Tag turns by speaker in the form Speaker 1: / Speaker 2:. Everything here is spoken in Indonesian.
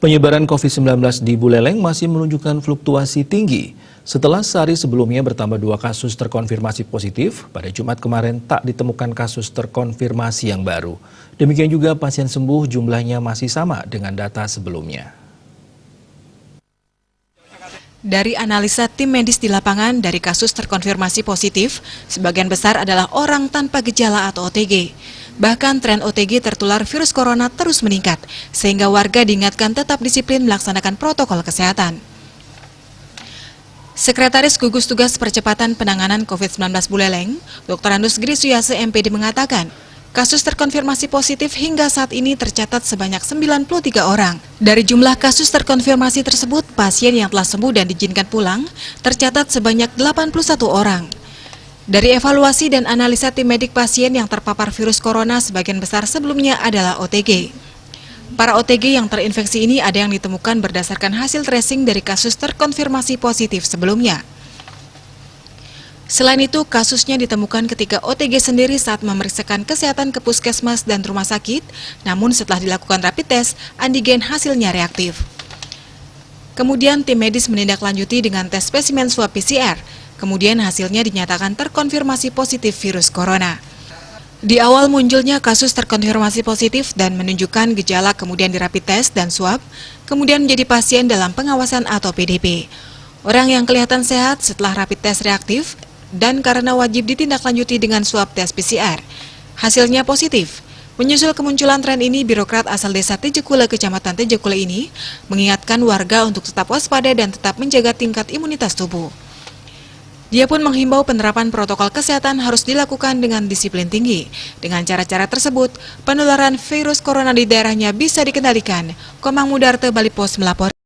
Speaker 1: Penyebaran COVID-19 di Buleleng masih menunjukkan fluktuasi tinggi. Setelah sehari sebelumnya bertambah 2 kasus terkonfirmasi positif, pada Jumat kemarin tak ditemukan kasus terkonfirmasi yang baru. Demikian juga pasien sembuh jumlahnya masih sama dengan data sebelumnya.
Speaker 2: Dari analisa tim medis di lapangan dari kasus terkonfirmasi positif, sebagian besar adalah orang tanpa gejala atau OTG. Bahkan tren OTG tertular virus corona terus meningkat, sehingga warga diingatkan tetap disiplin melaksanakan protokol kesehatan. Sekretaris Gugus Tugas Percepatan Penanganan COVID-19 Buleleng, Dr. Andus Grisuyase MPD mengatakan, kasus terkonfirmasi positif hingga saat ini tercatat sebanyak 93 orang. Dari jumlah kasus terkonfirmasi tersebut, pasien yang telah sembuh dan diizinkan pulang tercatat sebanyak 81 orang. Dari evaluasi dan analisa tim medik pasien yang terpapar virus corona sebagian besar sebelumnya adalah OTG. Para OTG yang terinfeksi ini ada yang ditemukan berdasarkan hasil tracing dari kasus terkonfirmasi positif sebelumnya. Selain itu, kasusnya ditemukan ketika OTG sendiri saat memeriksakan kesehatan ke puskesmas dan rumah sakit, namun setelah dilakukan rapid test, antigen hasilnya reaktif. Kemudian tim medis menindaklanjuti dengan tes spesimen swab PCR, kemudian hasilnya dinyatakan terkonfirmasi positif virus corona. Di awal munculnya kasus terkonfirmasi positif dan menunjukkan gejala kemudian di rapid test dan swab, kemudian menjadi pasien dalam pengawasan atau PDP. Orang yang kelihatan sehat setelah rapid test reaktif, dan karena wajib ditindaklanjuti dengan swab tes PCR. Hasilnya positif. Menyusul kemunculan tren ini, birokrat asal desa Tejekule, Kecamatan Tejekule ini mengingatkan warga untuk tetap waspada dan tetap menjaga tingkat imunitas tubuh. Dia pun menghimbau penerapan protokol kesehatan harus dilakukan dengan disiplin tinggi. Dengan cara-cara tersebut, penularan virus corona di daerahnya bisa dikendalikan. Komang Mudarte, Bali Pos melapor.